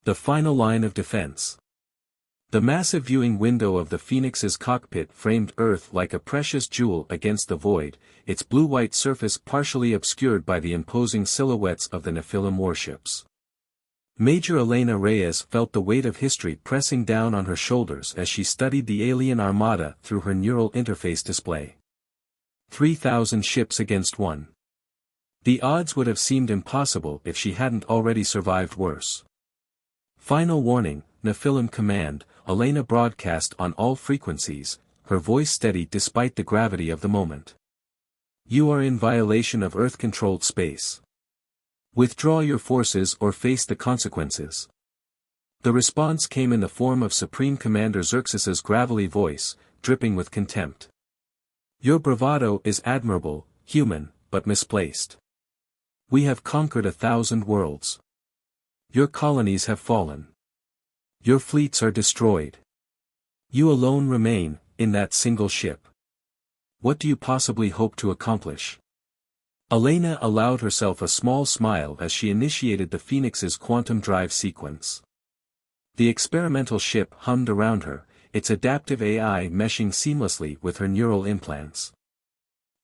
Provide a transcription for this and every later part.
The final line of defense. The massive viewing window of the Phoenix's cockpit framed Earth like a precious jewel against the void, its blue-white surface partially obscured by the imposing silhouettes of the Nephilim warships. Major Elena Reyes felt the weight of history pressing down on her shoulders as she studied the alien armada through her neural interface display. 3,000 ships against one. The odds would have seemed impossible if she hadn't already survived worse. Final warning, Nephilim command, Elena broadcast on all frequencies, her voice steady despite the gravity of the moment. You are in violation of Earth-controlled space. Withdraw your forces or face the consequences. The response came in the form of Supreme Commander Xerxes's gravelly voice, dripping with contempt. Your bravado is admirable, human, but misplaced. We have conquered 1,000 worlds. Your colonies have fallen. Your fleets are destroyed. You alone remain, in that single ship. What do you possibly hope to accomplish? Elena allowed herself a small smile as she initiated the Phoenix's quantum drive sequence. The experimental ship hummed around her, its adaptive AI meshing seamlessly with her neural implants.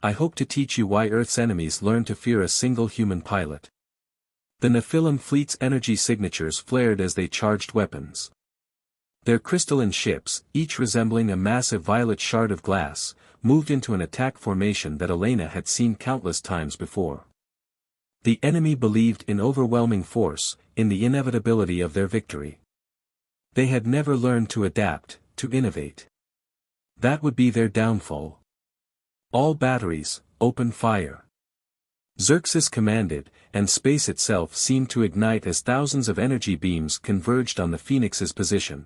I hope to teach you why Earth's enemies learn to fear a single human pilot. The Nephilim fleet's energy signatures flared as they charged weapons. Their crystalline ships, each resembling a massive violet shard of glass, moved into an attack formation that Elena had seen countless times before. The enemy believed in overwhelming force, in the inevitability of their victory. They had never learned to adapt, to innovate. That would be their downfall. All batteries, open fire. Xerxes commanded, and space itself seemed to ignite as thousands of energy beams converged on the Phoenix's position.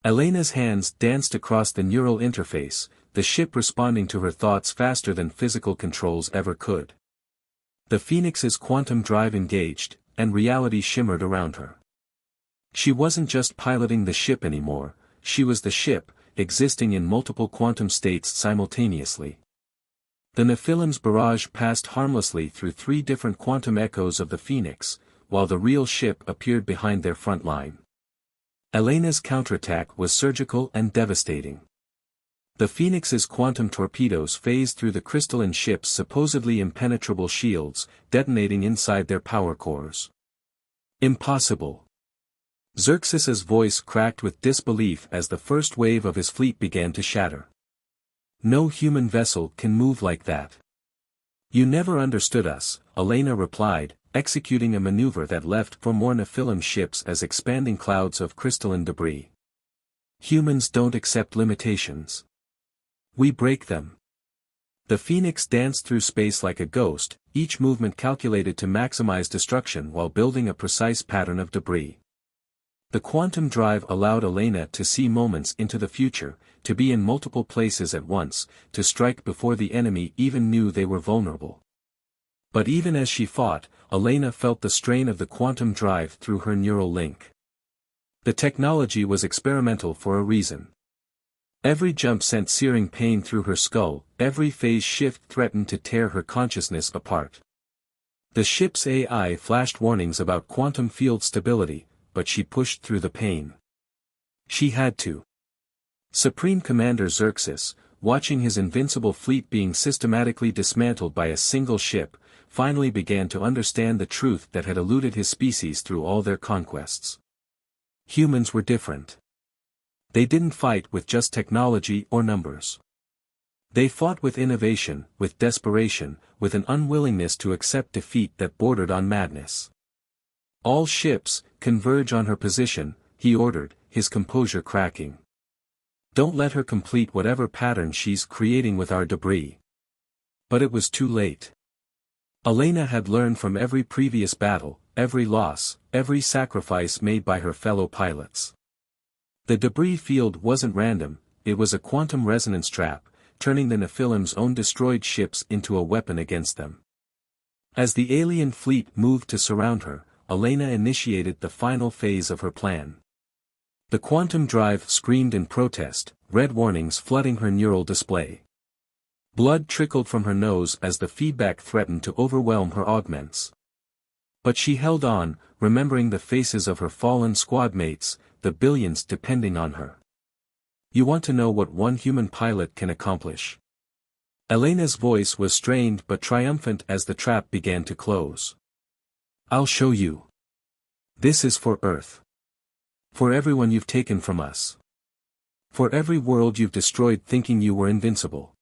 Elena's hands danced across the neural interface, the ship responding to her thoughts faster than physical controls ever could. The Phoenix's quantum drive engaged, and reality shimmered around her. She wasn't just piloting the ship anymore, she was the ship, existing in multiple quantum states simultaneously. The Nephilim's barrage passed harmlessly through 3 different quantum echoes of the Phoenix, while the real ship appeared behind their front line. Elena's counterattack was surgical and devastating. The Phoenix's quantum torpedoes phased through the crystalline ship's supposedly impenetrable shields, detonating inside their power cores. Impossible. Xerxes's voice cracked with disbelief as the first wave of his fleet began to shatter. No human vessel can move like that. You never understood us, Elena replied, executing a maneuver that left 4 more Nephilim ships as expanding clouds of crystalline debris. Humans don't accept limitations. We break them. The Phoenix danced through space like a ghost, each movement calculated to maximize destruction while building a precise pattern of debris. The quantum drive allowed Elena to see moments into the future, to be in multiple places at once, to strike before the enemy even knew they were vulnerable. But even as she fought, Elena felt the strain of the quantum drive through her neural link. The technology was experimental for a reason. Every jump sent searing pain through her skull, every phase shift threatened to tear her consciousness apart. The ship's AI flashed warnings about quantum field stability, but she pushed through the pain. She had to. Supreme Commander Xerxes, watching his invincible fleet being systematically dismantled by a single ship, finally began to understand the truth that had eluded his species through all their conquests. Humans were different. They didn't fight with just technology or numbers. They fought with innovation, with desperation, with an unwillingness to accept defeat that bordered on madness. All ships, converge on her position, he ordered, his composure cracking. Don't let her complete whatever pattern she's creating with our debris. But it was too late. Elena had learned from every previous battle, every loss, every sacrifice made by her fellow pilots. The debris field wasn't random, it was a quantum resonance trap, turning the Nephilim's own destroyed ships into a weapon against them. As the alien fleet moved to surround her, Elena initiated the final phase of her plan. The quantum drive screamed in protest, red warnings flooding her neural display. Blood trickled from her nose as the feedback threatened to overwhelm her augments. But she held on, remembering the faces of her fallen squad mates, the billions depending on her. You want to know what one human pilot can accomplish? Elena's voice was strained but triumphant as the trap began to close. I'll show you. This is for Earth. For everyone you've taken from us. For every world you've destroyed thinking you were invincible.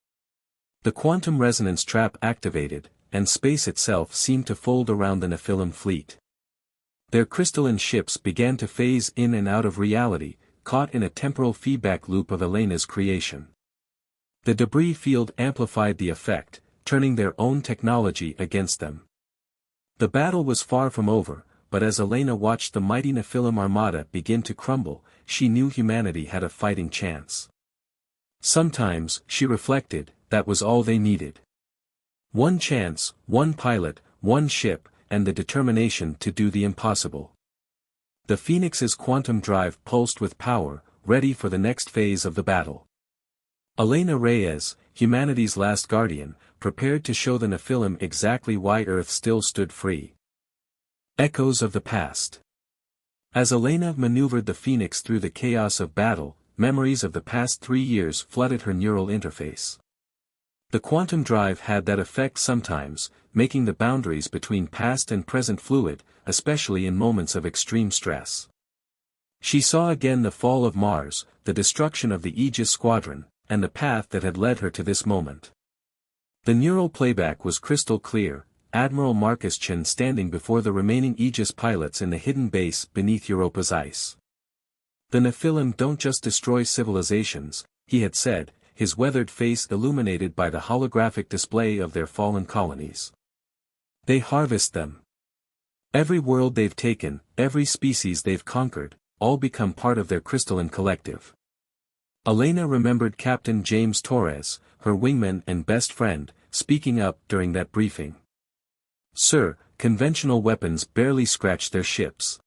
The quantum resonance trap activated, and space itself seemed to fold around the Nephilim fleet. Their crystalline ships began to phase in and out of reality, caught in a temporal feedback loop of Elena's creation. The debris field amplified the effect, turning their own technology against them. The battle was far from over, but as Elena watched the mighty Nephilim armada begin to crumble, she knew humanity had a fighting chance. Sometimes, she reflected, that was all they needed. One chance, one pilot, one ship, and the determination to do the impossible. The Phoenix's quantum drive pulsed with power, ready for the next phase of the battle. Elena Reyes, humanity's last guardian, prepared to show the Nephilim exactly why Earth still stood free. Echoes of the past. As Elena maneuvered the Phoenix through the chaos of battle, memories of the past 3 years flooded her neural interface. The quantum drive had that effect sometimes, making the boundaries between past and present fluid, especially in moments of extreme stress. She saw again the fall of Mars, the destruction of the Aegis Squadron, and the path that had led her to this moment. The neural playback was crystal clear, Admiral Marcus Chen standing before the remaining Aegis pilots in the hidden base beneath Europa's ice. The Nephilim don't just destroy civilizations, he had said, his weathered face illuminated by the holographic display of their fallen colonies. They harvest them. Every world they've taken, every species they've conquered, all become part of their crystalline collective. Elena remembered Captain James Torres, her wingman and best friend, speaking up during that briefing. Sir, conventional weapons barely scratch their ships.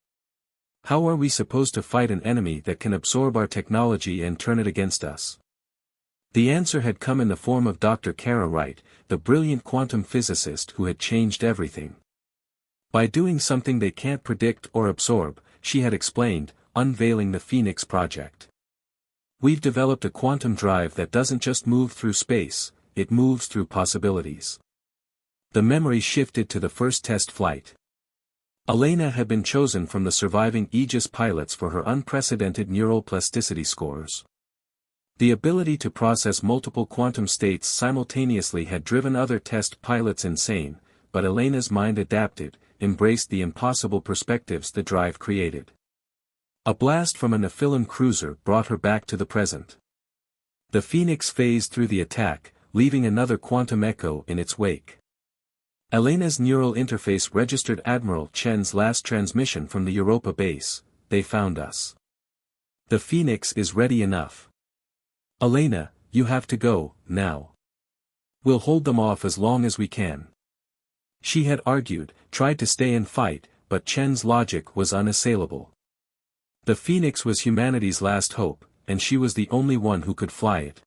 How are we supposed to fight an enemy that can absorb our technology and turn it against us? The answer had come in the form of Dr. Kara Wright, the brilliant quantum physicist who had changed everything. By doing something they can't predict or absorb, she had explained, unveiling the Phoenix project. We've developed a quantum drive that doesn't just move through space, it moves through possibilities. The memory shifted to the first test flight. Elena had been chosen from the surviving Aegis pilots for her unprecedented neural plasticity scores. The ability to process multiple quantum states simultaneously had driven other test pilots insane, but Elena's mind adapted, embraced the impossible perspectives the drive created. A blast from a Nephilim cruiser brought her back to the present. The Phoenix phased through the attack, leaving another quantum echo in its wake. Elena's neural interface registered Admiral Chen's last transmission from the Europa base, "They found us. The Phoenix is ready enough. Elena, you have to go, now. We'll hold them off as long as we can." She had argued, tried to stay and fight, but Chen's logic was unassailable. The Phoenix was humanity's last hope, and she was the only one who could fly it.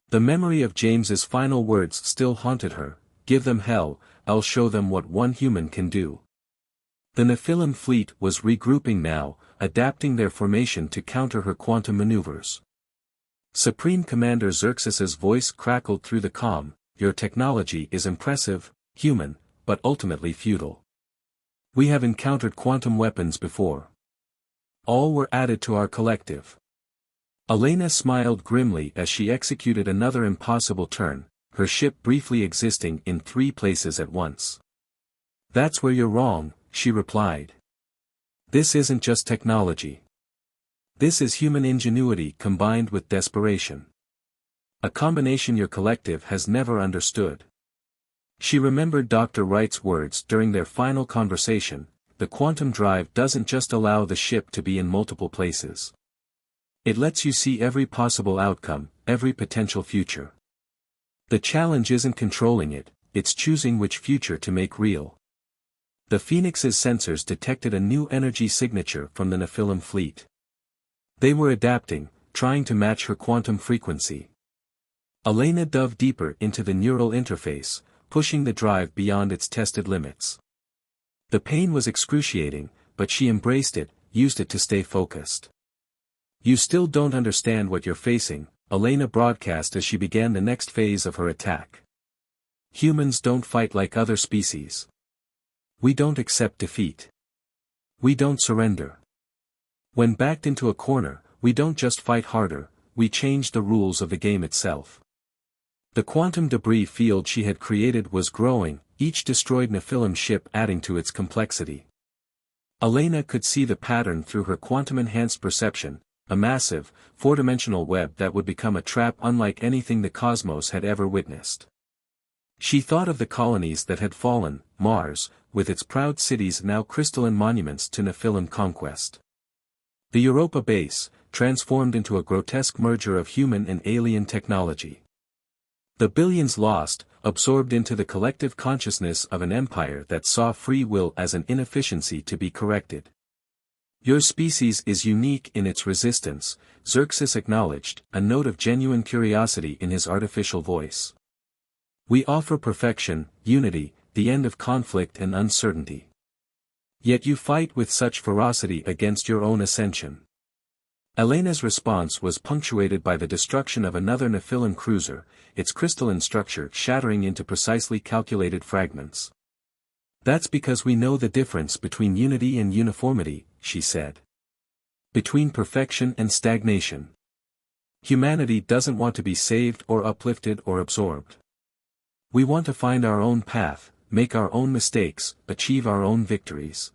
The memory of James's final words still haunted her, "Give them hell, I'll show them what one human can do." The Nephilim fleet was regrouping now, adapting their formation to counter her quantum maneuvers. Supreme Commander Xerxes's voice crackled through the calm, "Your technology is impressive, human, but ultimately futile. We have encountered quantum weapons before. All were added to our collective." Elena smiled grimly as she executed another impossible turn, her ship briefly existing in 3 places at once. "That's where you're wrong," she replied. "This isn't just technology. This is human ingenuity combined with desperation. A combination your collective has never understood." She remembered Dr. Wright's words during their final conversation, "The quantum drive doesn't just allow the ship to be in multiple places. It lets you see every possible outcome, every potential future. The challenge isn't controlling it, it's choosing which future to make real." The Phoenix's sensors detected a new energy signature from the Nephilim fleet. They were adapting, trying to match her quantum frequency. Elena dove deeper into the neural interface, pushing the drive beyond its tested limits. The pain was excruciating, but she embraced it, used it to stay focused. "You still don't understand what you're facing," Elena broadcast as she began the next phase of her attack. "Humans don't fight like other species. We don't accept defeat. We don't surrender. When backed into a corner, we don't just fight harder, we change the rules of the game itself." The quantum debris field she had created was growing, each destroyed Nephilim ship adding to its complexity. Elena could see the pattern through her quantum-enhanced perception, a massive, four-dimensional web that would become a trap unlike anything the cosmos had ever witnessed. She thought of the colonies that had fallen, Mars, with its proud cities now crystalline monuments to Nephilim conquest. The Europa base, transformed into a grotesque merger of human and alien technology. The billions lost, absorbed into the collective consciousness of an empire that saw free will as an inefficiency to be corrected. "Your species is unique in its resistance," Xerxes acknowledged, a note of genuine curiosity in his artificial voice. "We offer perfection, unity, the end of conflict and uncertainty. Yet you fight with such ferocity against your own ascension." Elena's response was punctuated by the destruction of another Nephilim cruiser, its crystalline structure shattering into precisely calculated fragments. "That's because we know the difference between unity and uniformity," she said. "Between perfection and stagnation. Humanity doesn't want to be saved or uplifted or absorbed. We want to find our own path, make our own mistakes, achieve our own victories."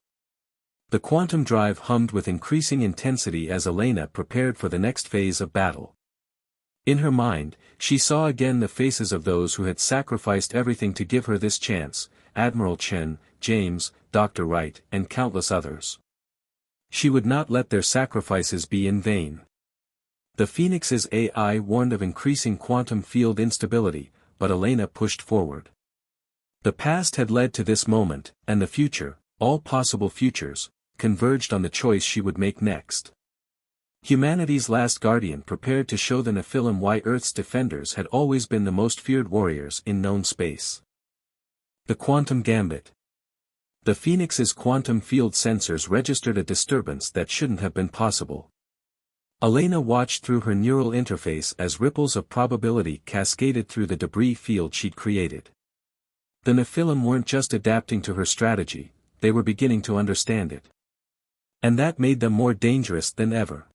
The quantum drive hummed with increasing intensity as Elena prepared for the next phase of battle. In her mind, she saw again the faces of those who had sacrificed everything to give her this chance: Admiral Chen, James, Dr. Wright, and countless others. She would not let their sacrifices be in vain. The Phoenix's AI warned of increasing quantum field instability, but Elena pushed forward. The past had led to this moment, and the future, all possible futures, converged on the choice she would make next. Humanity's last guardian prepared to show the Nephilim why Earth's defenders had always been the most feared warriors in known space. The Quantum Gambit. The Phoenix's quantum field sensors registered a disturbance that shouldn't have been possible. Elena watched through her neural interface as ripples of probability cascaded through the debris field she'd created. The Nephilim weren't just adapting to her strategy, they were beginning to understand it. And that made them more dangerous than ever.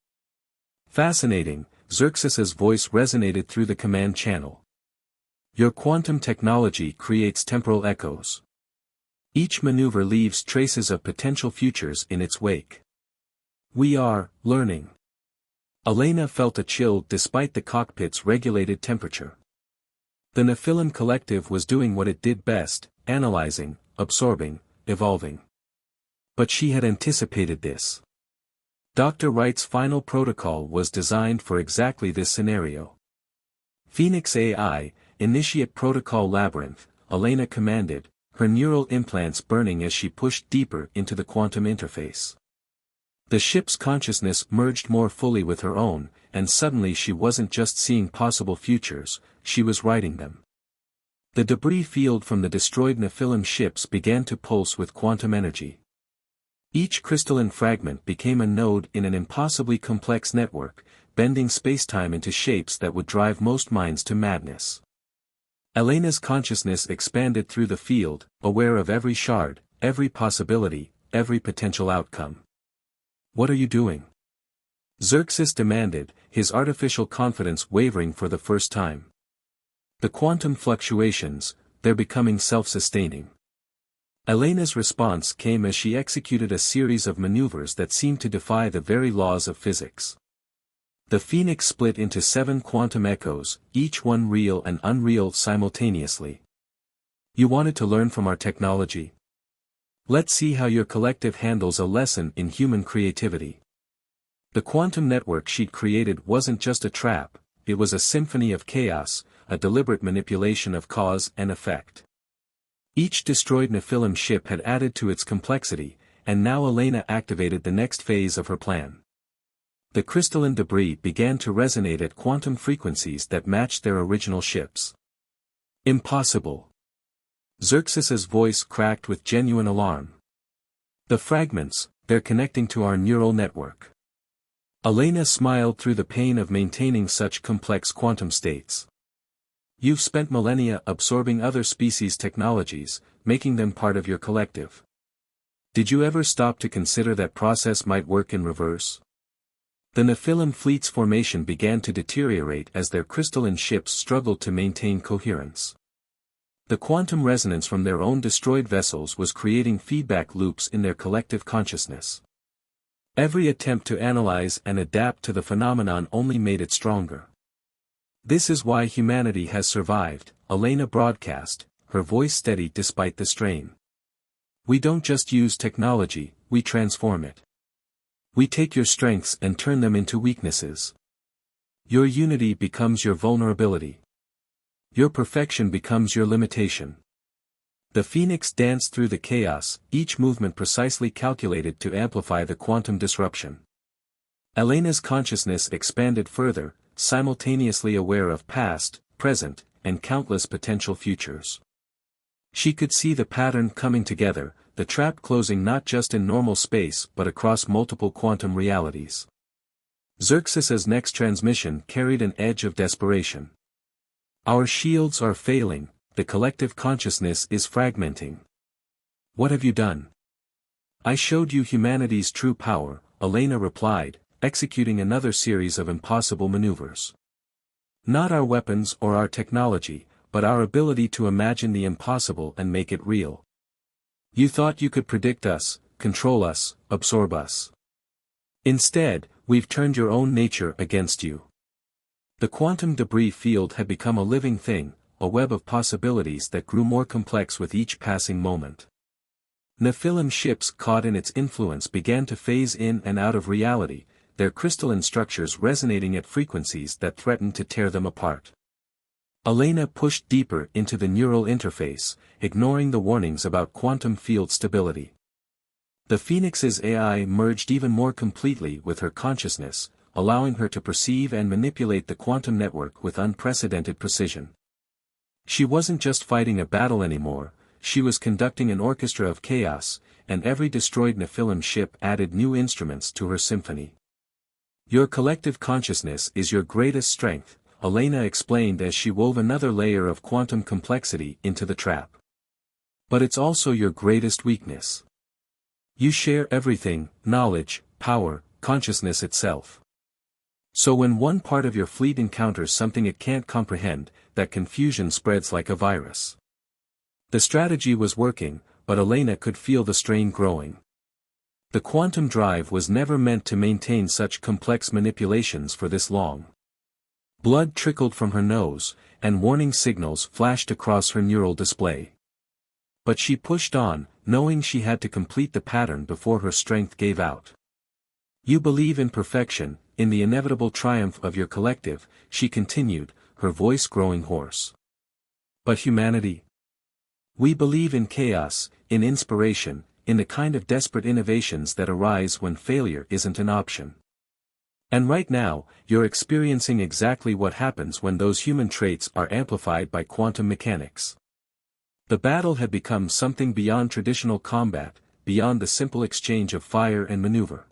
"Fascinating," Xerxes's voice resonated through the command channel. "Your quantum technology creates temporal echoes. Each maneuver leaves traces of potential futures in its wake. We are learning." Elena felt a chill despite the cockpit's regulated temperature. The Nephilim collective was doing what it did best, analyzing, absorbing, evolving. But she had anticipated this. Dr. Wright's final protocol was designed for exactly this scenario. "Phoenix AI, initiate protocol labyrinth," Elena commanded, her neural implants burning as she pushed deeper into the quantum interface. The ship's consciousness merged more fully with her own, and suddenly she wasn't just seeing possible futures, she was writing them. The debris field from the destroyed Nephilim ships began to pulse with quantum energy. Each crystalline fragment became a node in an impossibly complex network, bending spacetime into shapes that would drive most minds to madness. Elena's consciousness expanded through the field, aware of every shard, every possibility, every potential outcome. "What are you doing?" Xerxes demanded, his artificial confidence wavering for the first time. "The quantum fluctuations, they're becoming self-sustaining." Elena's response came as she executed a series of maneuvers that seemed to defy the very laws of physics. The Phoenix split into 7 quantum echoes, each one real and unreal simultaneously. "You wanted to learn from our technology? Let's see how your collective handles a lesson in human creativity." The quantum network she'd created wasn't just a trap, it was a symphony of chaos, a deliberate manipulation of cause and effect. Each destroyed Nephilim ship had added to its complexity, and now Elena activated the next phase of her plan. The crystalline debris began to resonate at quantum frequencies that matched their original ships. "Impossible." Xerxes's voice cracked with genuine alarm. The fragments, they're connecting to our neural network. Elena smiled through the pain of maintaining such complex quantum states. You've spent millennia absorbing other species' technologies, making them part of your collective. Did you ever stop to consider that process might work in reverse? The Nephilim fleet's formation began to deteriorate as their crystalline ships struggled to maintain coherence. The quantum resonance from their own destroyed vessels was creating feedback loops in their collective consciousness. Every attempt to analyze and adapt to the phenomenon only made it stronger. This is why humanity has survived, Elena broadcast, her voice steady despite the strain. We don't just use technology, we transform it. We take your strengths and turn them into weaknesses. Your unity becomes your vulnerability. Your perfection becomes your limitation. The Phoenix danced through the chaos, each movement precisely calculated to amplify the quantum disruption. Elena's consciousness expanded further, simultaneously aware of past, present, and countless potential futures. She could see the pattern coming together, the trap closing not just in normal space but across multiple quantum realities. Xerxes's next transmission carried an edge of desperation. Our shields are failing, the collective consciousness is fragmenting. What have you done? I showed you humanity's true power, Elena replied, executing another series of impossible maneuvers. Not our weapons or our technology, but our ability to imagine the impossible and make it real. You thought you could predict us, control us, absorb us. Instead, we've turned your own nature against you. The quantum debris field had become a living thing, a web of possibilities that grew more complex with each passing moment. Nephilim ships caught in its influence began to phase in and out of reality, their crystalline structures resonating at frequencies that threatened to tear them apart. Elena pushed deeper into the neural interface, ignoring the warnings about quantum field stability. The Phoenix's AI merged even more completely with her consciousness, allowing her to perceive and manipulate the quantum network with unprecedented precision. She wasn't just fighting a battle anymore, she was conducting an orchestra of chaos, and every destroyed Nephilim ship added new instruments to her symphony. Your collective consciousness is your greatest strength, Elena explained as she wove another layer of quantum complexity into the trap. But it's also your greatest weakness. You share everything, knowledge, power, consciousness itself. So when one part of your fleet encounters something it can't comprehend, that confusion spreads like a virus. The strategy was working, but Elena could feel the strain growing. The quantum drive was never meant to maintain such complex manipulations for this long. Blood trickled from her nose, and warning signals flashed across her neural display. But she pushed on, knowing she had to complete the pattern before her strength gave out. You believe in perfection, in the inevitable triumph of your collective, she continued, her voice growing hoarse. But humanity? We believe in chaos, in inspiration, in the kind of desperate innovations that arise when failure isn't an option. And right now, you're experiencing exactly what happens when those human traits are amplified by quantum mechanics. The battle had become something beyond traditional combat, beyond the simple exchange of fire and maneuver.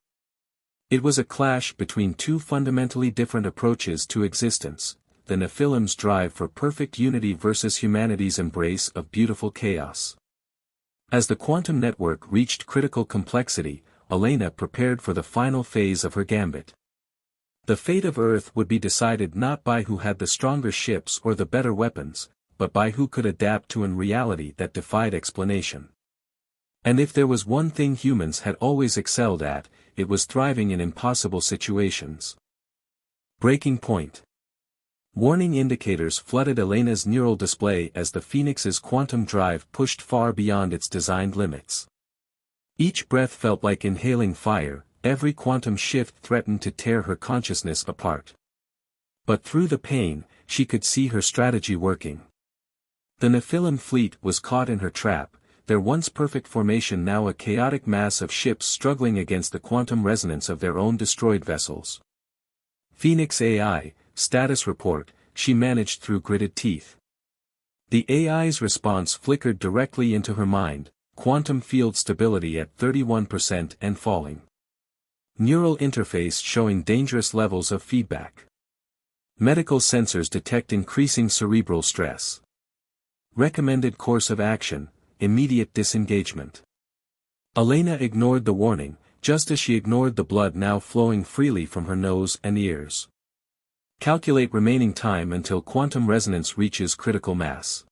It was a clash between two fundamentally different approaches to existence, the Nephilim's drive for perfect unity versus humanity's embrace of beautiful chaos. As the quantum network reached critical complexity, Elena prepared for the final phase of her gambit. The fate of Earth would be decided not by who had the stronger ships or the better weapons, but by who could adapt to a reality that defied explanation. And if there was one thing humans had always excelled at, it was thriving in impossible situations. Breaking point. Warning indicators flooded Elena's neural display as the Phoenix's quantum drive pushed far beyond its designed limits. Each breath felt like inhaling fire, every quantum shift threatened to tear her consciousness apart. But through the pain, she could see her strategy working. The Nephilim fleet was caught in her trap, their once perfect formation now a chaotic mass of ships struggling against the quantum resonance of their own destroyed vessels. Phoenix AI, status report, she managed through gritted teeth. The AI's response flickered directly into her mind, quantum field stability at 31% and falling. Neural interface showing dangerous levels of feedback. Medical sensors detect increasing cerebral stress. Recommended course of action, immediate disengagement. Elena ignored the warning, just as she ignored the blood now flowing freely from her nose and ears. Calculate remaining time until quantum resonance reaches critical mass.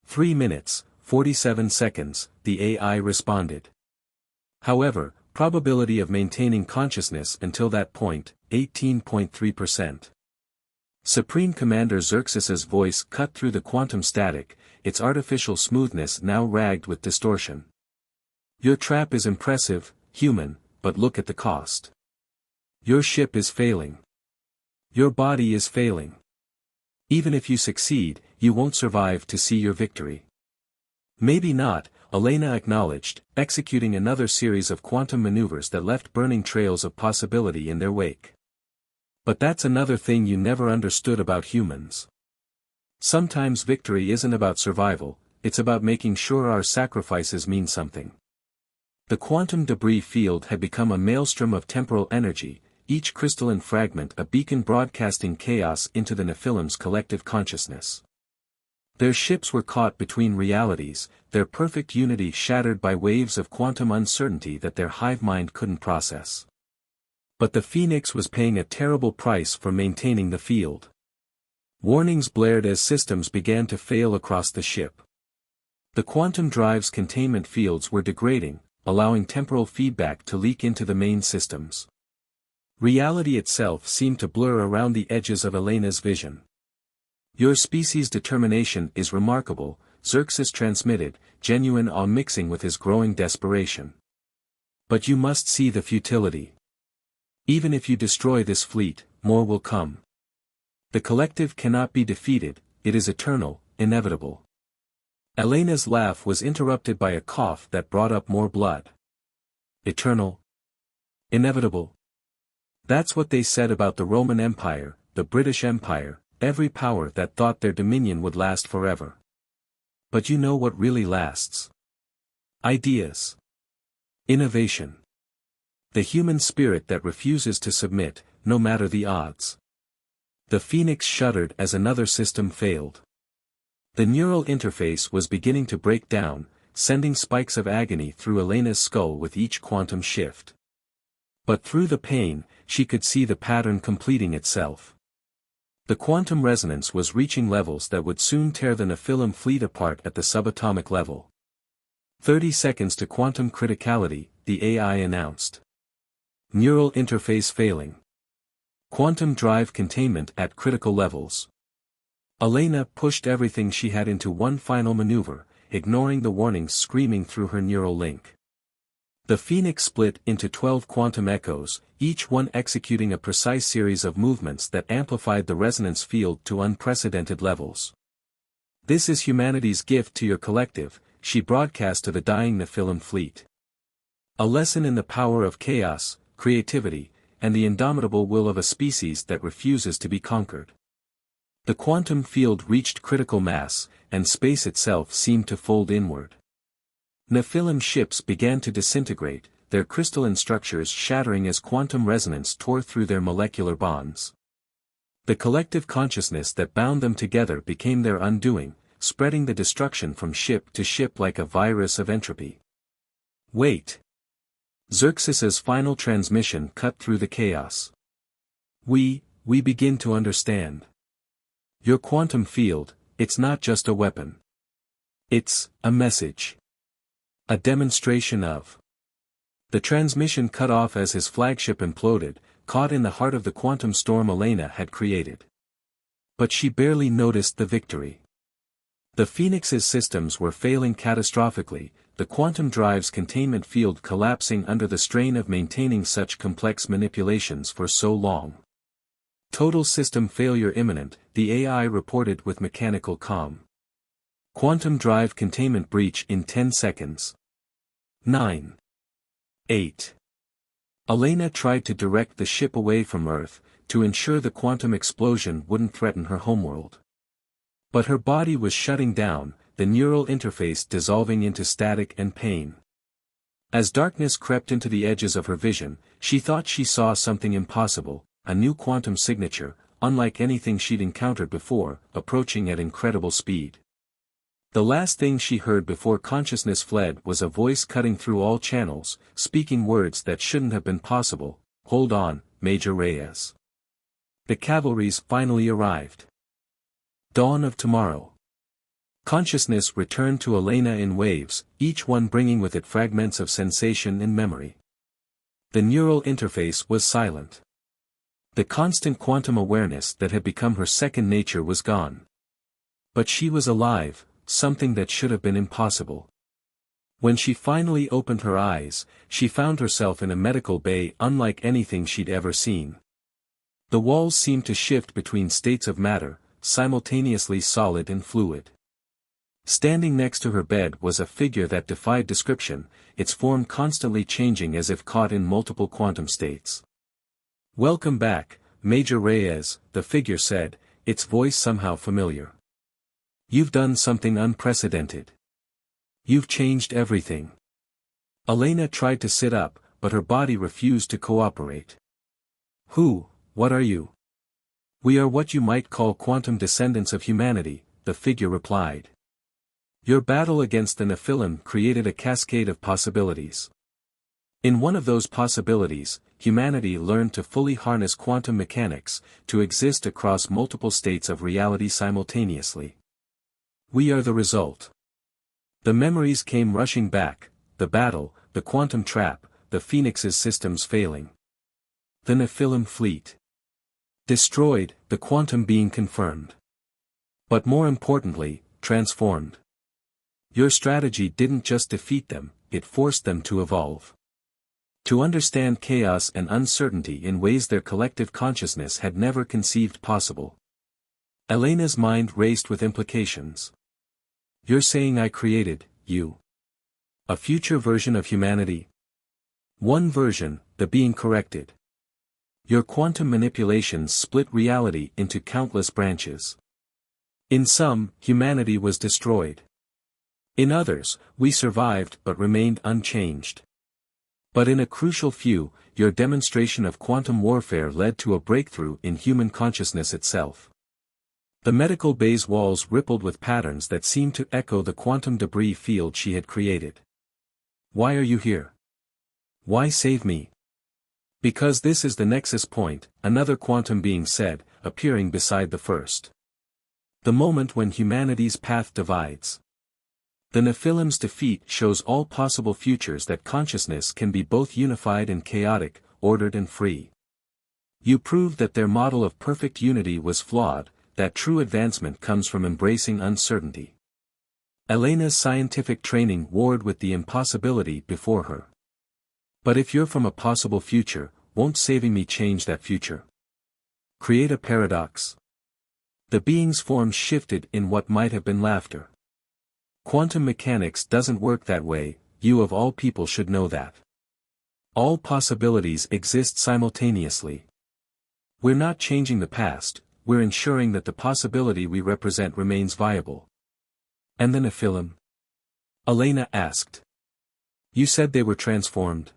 3 minutes, 47 seconds, the AI responded. However, probability of maintaining consciousness until that point, 18.3%. Supreme Commander Xerxes's voice cut through the quantum static, its artificial smoothness now ragged with distortion. Your trap is impressive, human, but look at the cost. Your ship is failing. Your body is failing. Even if you succeed, you won't survive to see your victory. Maybe not, Elena acknowledged, executing another series of quantum maneuvers that left burning trails of possibility in their wake. But that's another thing you never understood about humans. Sometimes victory isn't about survival, it's about making sure our sacrifices mean something. The quantum debris field had become a maelstrom of temporal energy, each crystalline fragment a beacon broadcasting chaos into the Nephilim's collective consciousness. Their ships were caught between realities, their perfect unity shattered by waves of quantum uncertainty that their hive mind couldn't process. But the Phoenix was paying a terrible price for maintaining the field. Warnings blared as systems began to fail across the ship. The quantum drive's containment fields were degrading, allowing temporal feedback to leak into the main systems. Reality itself seemed to blur around the edges of Elena's vision. Your species' determination is remarkable, Xerxes transmitted, genuine awe mixing with his growing desperation. But you must see the futility. Even if you destroy this fleet, more will come. The collective cannot be defeated, it is eternal, inevitable. Elena's laugh was interrupted by a cough that brought up more blood. Eternal? Inevitable? That's what they said about the Roman Empire, the British Empire, every power that thought their dominion would last forever. But you know what really lasts? Ideas. Innovation. The human spirit that refuses to submit, no matter the odds. The Phoenix shuddered as another system failed. The neural interface was beginning to break down, sending spikes of agony through Elena's skull with each quantum shift. But through the pain, she could see the pattern completing itself. The quantum resonance was reaching levels that would soon tear the Nephilim fleet apart at the subatomic level. 30 seconds to quantum criticality, the AI announced. Neural interface failing. Quantum drive containment at critical levels. Elena pushed everything she had into one final maneuver, ignoring the warnings screaming through her neural link. The Phoenix split into 12 quantum echoes, each one executing a precise series of movements that amplified the resonance field to unprecedented levels. This is humanity's gift to your collective, she broadcast to the dying Nephilim fleet. A lesson in the power of chaos, creativity, and the indomitable will of a species that refuses to be conquered. The quantum field reached critical mass, and space itself seemed to fold inward. Nephilim ships began to disintegrate, their crystalline structures shattering as quantum resonance tore through their molecular bonds. The collective consciousness that bound them together became their undoing, spreading the destruction from ship to ship like a virus of entropy. Wait. Xerxes's final transmission cut through the chaos. We begin to understand. Your quantum field, it's not just a weapon. It's a message. A demonstration of. The transmission cut off as his flagship imploded, caught in the heart of the quantum storm Elena had created. But she barely noticed the victory. The Phoenix's systems were failing catastrophically, the quantum drive's containment field collapsing under the strain of maintaining such complex manipulations for so long. Total system failure imminent, the AI reported with mechanical calm. Quantum drive containment breach in 10 seconds. 9. 8. Elena tried to direct the ship away from Earth, to ensure the quantum explosion wouldn't threaten her homeworld. But her body was shutting down, the neural interface dissolving into static and pain. As darkness crept into the edges of her vision, she thought she saw something impossible, a new quantum signature, unlike anything she'd encountered before, approaching at incredible speed. The last thing she heard before consciousness fled was a voice cutting through all channels, speaking words that shouldn't have been possible. "Hold on, Major Reyes. The cavalry's finally arrived. Dawn of tomorrow." Consciousness returned to Elena in waves, each one bringing with it fragments of sensation and memory. The neural interface was silent. The constant quantum awareness that had become her second nature was gone. But she was alive, something that should have been impossible. When she finally opened her eyes, she found herself in a medical bay unlike anything she'd ever seen. The walls seemed to shift between states of matter, simultaneously solid and fluid. Standing next to her bed was a figure that defied description, its form constantly changing as if caught in multiple quantum states. "Welcome back, Major Reyes," the figure said, its voice somehow familiar. "You've done something unprecedented. You've changed everything." Elena tried to sit up, but her body refused to cooperate. What are you?" "We are what you might call quantum descendants of humanity," the figure replied. "Your battle against the Nephilim created a cascade of possibilities. In one of those possibilities, humanity learned to fully harness quantum mechanics, to exist across multiple states of reality simultaneously. We are the result." The memories came rushing back: the battle, the quantum trap, the Phoenix's systems failing. The Nephilim fleet destroyed, the quantum being confirmed. But more importantly, transformed. Your strategy didn't just defeat them, it forced them to evolve. To understand chaos and uncertainty in ways their collective consciousness had never conceived possible. Elena's mind raced with implications. "You're saying I created, you? A future version of humanity?" "One version, the being corrected. Your quantum manipulations split reality into countless branches. In some, humanity was destroyed. In others, we survived but remained unchanged. But in a crucial few, your demonstration of quantum warfare led to a breakthrough in human consciousness itself." The medical bay's walls rippled with patterns that seemed to echo the quantum debris field she had created. "Why are you here? Why save me?" "Because this is the nexus point," another quantum being said, appearing beside the first. "The moment when humanity's path divides. The Nephilim's defeat shows all possible futures that consciousness can be both unified and chaotic, ordered and free. You proved that their model of perfect unity was flawed, that true advancement comes from embracing uncertainty." Elena's scientific training warred with the impossibility before her. "But if you're from a possible future, won't saving me change that future? Create a paradox?" The being's form shifted in what might have been laughter. "Quantum mechanics doesn't work that way, you of all people should know that. All possibilities exist simultaneously. We're not changing the past, we're ensuring that the possibility we represent remains viable." "And the Nephilim?" Elena asked. "You said they were transformed."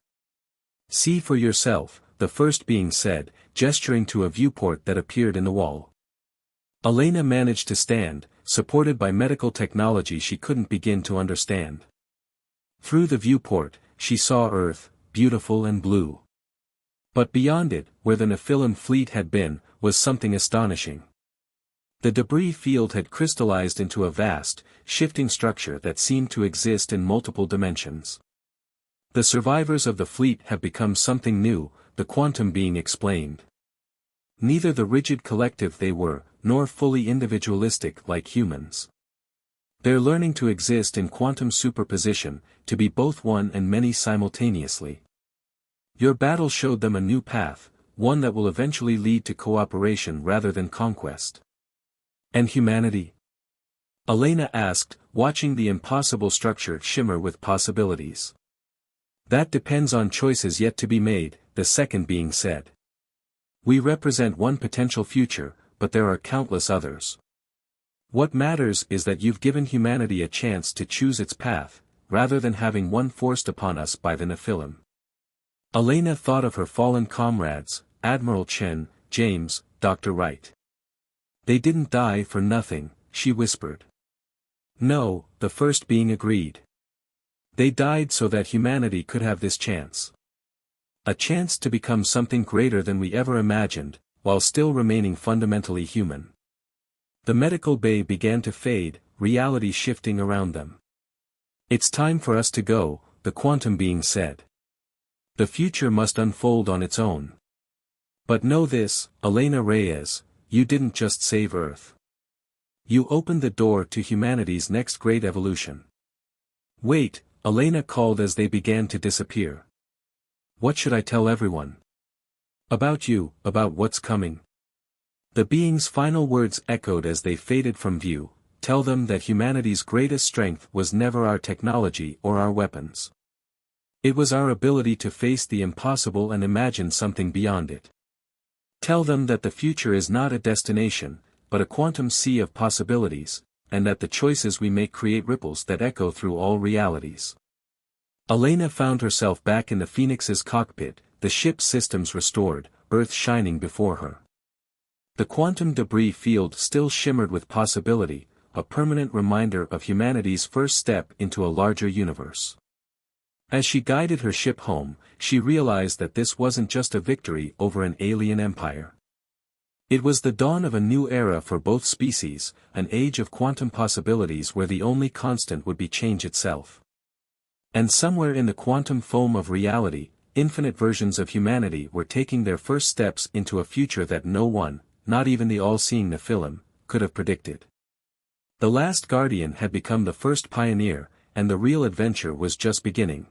"See for yourself," the first being said, gesturing to a viewport that appeared in the wall. Elena managed to stand, supported by medical technology she couldn't begin to understand. Through the viewport, she saw Earth, beautiful and blue. But beyond it, where the Nephilim fleet had been, was something astonishing. The debris field had crystallized into a vast, shifting structure that seemed to exist in multiple dimensions. "The survivors of the fleet have become something new," the quantum being explained. "Neither the rigid collective they were, nor fully individualistic like humans. They're learning to exist in quantum superposition, to be both one and many simultaneously. Your battle showed them a new path, one that will eventually lead to cooperation rather than conquest." "And humanity?" Elena asked, watching the impossible structure shimmer with possibilities. "That depends on choices yet to be made," the second being said. "We represent one potential future, but there are countless others. What matters is that you've given humanity a chance to choose its path, rather than having one forced upon us by the Nephilim. Elena thought of her fallen comrades, Admiral Chen, James, Dr. Wright. They didn't die for nothing, she whispered. No, the first being agreed. They died so that humanity could have this chance. A chance to become something greater than we ever imagined, while still remaining fundamentally human. The medical bay began to fade, reality shifting around them. It's time for us to go, the quantum being said. The future must unfold on its own. But know this, Elena Reyes, you didn't just save Earth. You opened the door to humanity's next great evolution. Wait, Elena called as they began to disappear. What should I tell everyone? About you, about what's coming. The being's final words echoed as they faded from view. Tell them that humanity's greatest strength was never our technology or our weapons. It was our ability to face the impossible and imagine something beyond it. Tell them that the future is not a destination, but a quantum sea of possibilities, and that the choices we make create ripples that echo through all realities. Elena found herself back in the Phoenix's cockpit, the ship's systems restored, Earth shining before her. The quantum debris field still shimmered with possibility, a permanent reminder of humanity's first step into a larger universe. As she guided her ship home, she realized that this wasn't just a victory over an alien empire. It was the dawn of a new era for both species, an age of quantum possibilities where the only constant would be change itself. And somewhere in the quantum foam of reality, infinite versions of humanity were taking their first steps into a future that no one, not even the all-seeing Nephilim, could have predicted. The last Guardian had become the first pioneer, and the real adventure was just beginning.